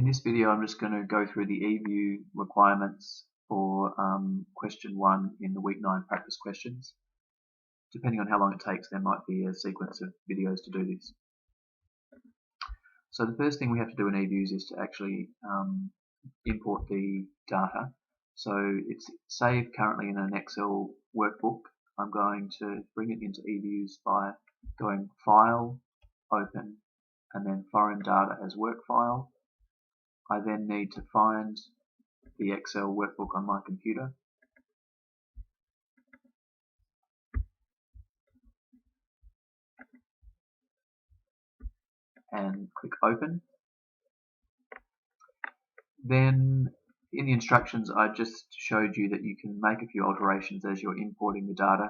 In this video, I'm just going to go through the eView requirements for question 1 in the week 9 practice questions. Depending on how long it takes, there might be a sequence of videos to do this. So the first thing we have to do in eViews is to actually import the data. So it's saved currently in an Excel workbook. I'm going to bring it into eViews by going File, Open, and then Foreign Data as Work File. I then need to find the Excel workbook on my computer. And click Open. Then in the instructions I just showed you that you can make a few alterations as you're importing the data.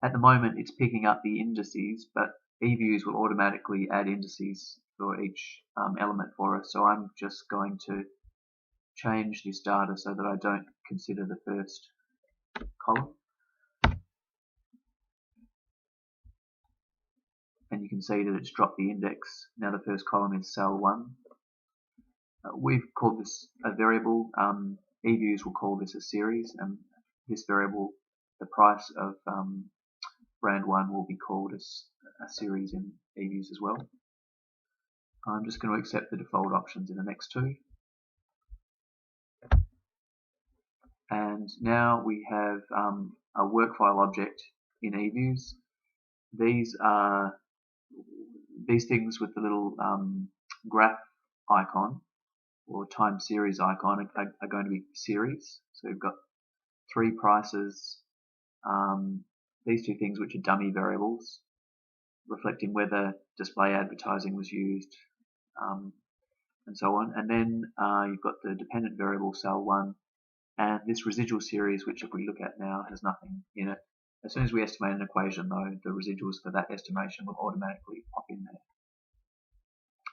At the moment it's picking up the indices, but eViews will automatically add indices for each element for us. So I'm just going to change this data so that I don't consider the first column. And you can see that it's dropped the index. Now the first column is cell 1. We've called this a variable. eViews will call this a series, and this variable, the price of brand 1, will be called as a series in eViews as well. I'm just going to accept the default options in the next two. And now we have a work file object in eViews. These things with the little graph icon or time series icon are going to be series. So we've got 3 prices, these 2 things which are dummy variables, reflecting whether display advertising was used, and so on. And then you've got the dependent variable cell 1, and this residual series, which if we look at now has nothing in it. As soon as we estimate an equation though, the residuals for that estimation will automatically pop in there.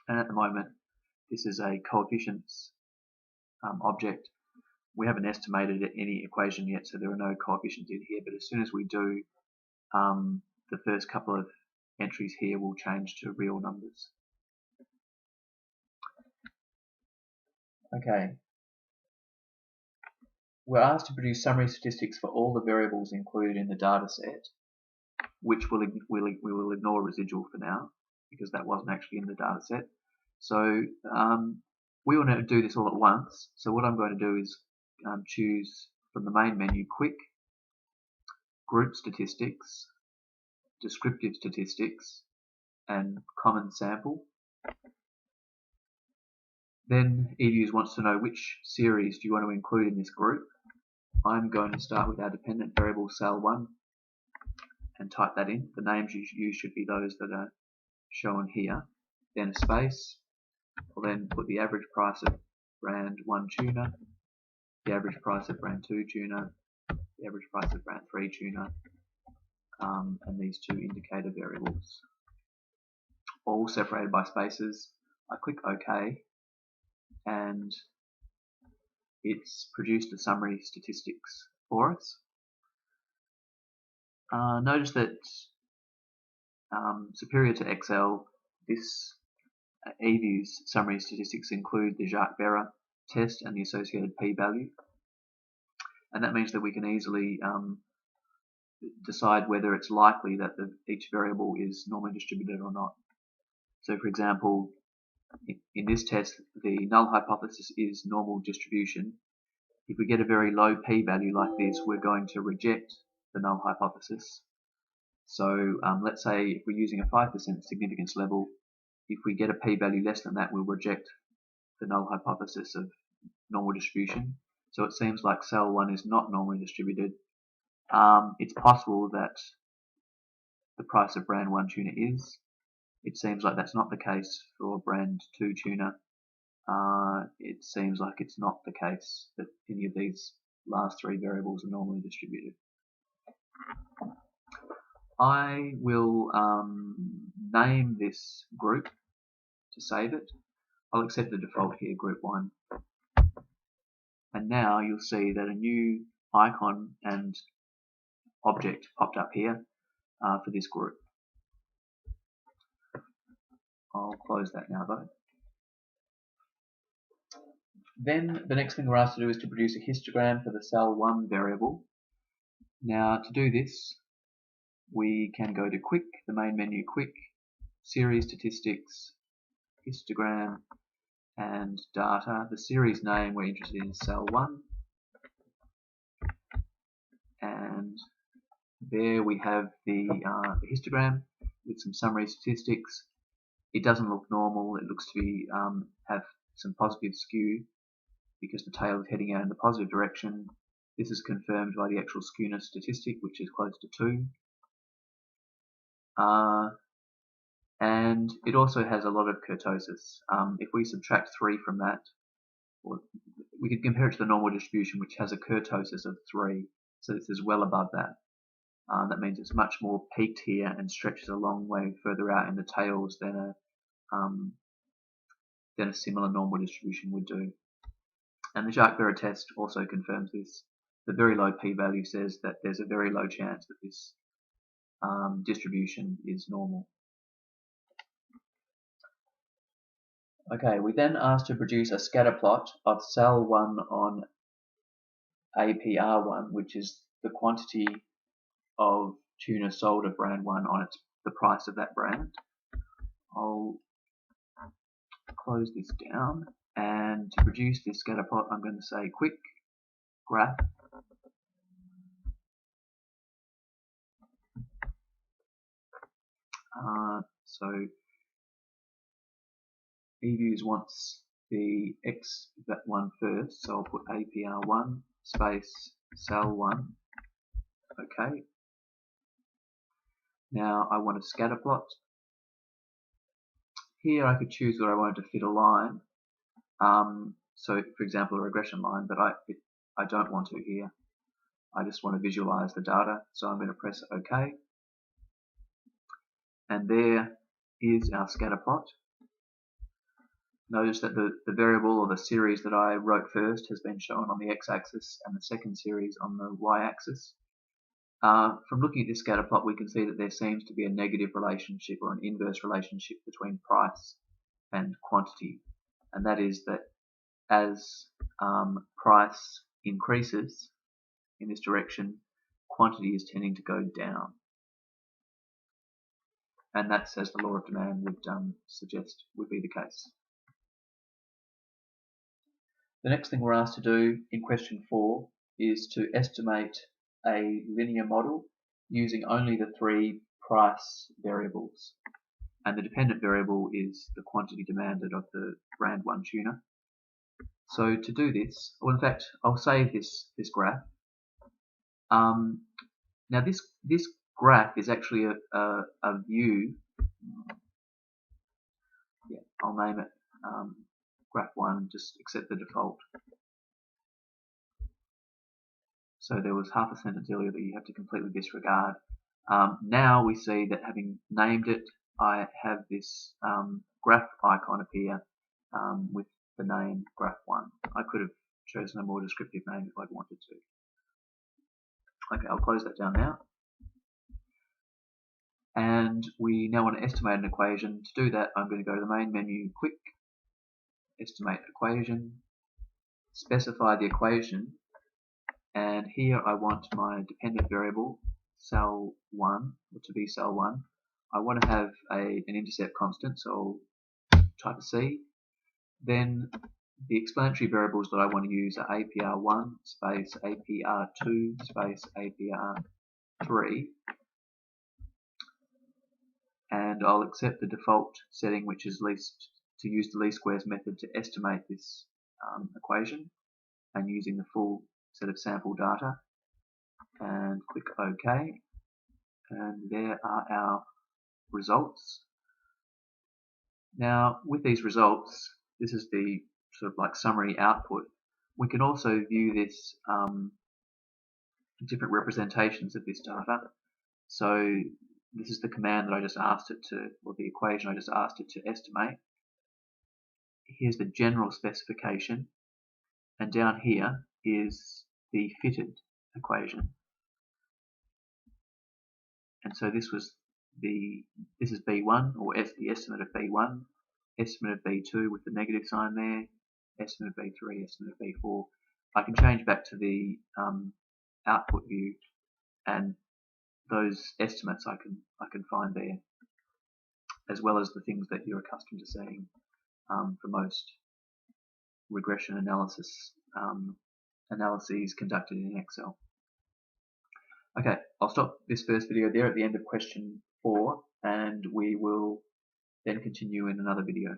And at the moment this is a coefficients object. We haven't estimated any equation yet, so there are no coefficients in here, but as soon as we do, the first couple of entries here will change to real numbers. Okay. We're asked to produce summary statistics for all the variables included in the data set, which we will ignore residual for now, because that wasn't actually in the data set. So we want to do this all at once. So what I'm going to do is choose from the main menu Quick, Group Statistics, Descriptive Statistics, and Common Sample. Then eViews wants to know which series do you want to include in this group. I'm going to start with our dependent variable cell 1 and type that in. The names you use should be those that are shown here. Then a space. We'll then put the average price of brand 1 tuna, the average price of brand 2 tuna, the average price of brand 3 tuna, and these 2 indicator variables, all separated by spaces. I click OK, and it's produced a summary statistics for us. Notice that superior to Excel, this eViews summary statistics include the Jacques-Berra test and the associated p-value, and that means that we can easily decide whether it's likely that each variable is normally distributed or not. So for example, in this test the null hypothesis is normal distribution. If we get a very low p-value like this, we're going to reject the null hypothesis. So let's say if we're using a 5% significance level, if we get a p-value less than that, we'll reject the null hypothesis of normal distribution. So it seems like cell 1 is not normally distributed. It's possible that the price of brand 1 tuna is. It seems like that's not the case for brand 2 tuna. It seems like it's not the case that any of these last 3 variables are normally distributed. I will name this group to save it. I'll accept the default here, group 1. And now you'll see that a new icon and object popped up here for this group. I'll close that now though. Then the next thing we're asked to do is to produce a histogram for the cell1 variable. Now to do this, we can go to Quick, the main menu, Quick, Series Statistics, Histogram, and Data. The series name we're interested in is cell1, and there we have the histogram with some summary statistics. It doesn't look normal. It looks to be have some positive skew because the tail is heading out in the positive direction. This is confirmed by the actual skewness statistic, which is close to 2. And it also has a lot of kurtosis. If we subtract 3 from that, we could compare it to the normal distribution, which has a kurtosis of 3. So this is well above that. That means it's much more peaked here and stretches a long way further out in the tails than a similar normal distribution would do. And the Jacques-Berer test also confirms this. The very low p-value says that there's a very low chance that this distribution is normal. Okay, we then asked to produce a scatter plot of cell1 on APR1, which is the quantity of tuna sold of brand 1 on the price of that brand. I'll close this down, and to produce this scatter plot I'm going to say quick graph so EViews wants the X that one first, so I'll put APR1 space cell1. Okay. Now I want a scatter plot. Here I could choose whether I wanted to fit a line. So for example a regression line, but I don't want to here. I just want to visualize the data, so I'm going to press OK. And there is our scatter plot. Notice that the variable or the series that I wrote first has been shown on the x-axis and the second series on the y-axis. From looking at this scatter plot, we can see that there seems to be a negative relationship or an inverse relationship between price and quantity. And that is that as price increases in this direction, quantity is tending to go down. And that's as the law of demand would suggest would be the case. The next thing we're asked to do in question 4 is to estimate a linear model using only the 3 price variables. And the dependent variable is the quantity demanded of the brand 1 tuna. So to do this, well in fact I'll save this graph. Now this graph is actually a view. Yeah, I'll name it graph 1, just accept the default. So there was half a sentence earlier that you have to completely disregard. Now we see that having named it, I have this graph icon appear with the name graph 1. I could have chosen a more descriptive name if I'd wanted to. Okay, I'll close that down now. And we now want to estimate an equation. To do that, I'm going to go to the main menu, Quick, Estimate Equation, specify the equation, and here I want my dependent variable, cell1, or to be cell1. I want to have an intercept constant, so I'll type a C. Then the explanatory variables that I want to use are APR1 space APR2 space APR3. And I'll accept the default setting, which is to use the least squares method to estimate this equation, and using the full set of sample data, and click OK. And there are our results. Now with these results, this is the sort of like summary output. We can also view this different representations of this data. So this is the command that I just asked it to, or the equation I just asked it to estimate. Here's the general specification, and down here is the fitted equation. And so this is B1, or the estimate of B1, estimate of B2 with the negative sign there, estimate of B3, estimate of B4, I can change back to the output view, and those estimates I can find there, as well as the things that you're accustomed to seeing for most regression analysis analyses conducted in Excel. Okay, I'll stop this first video there at the end of question 4, and we will then continue in another video.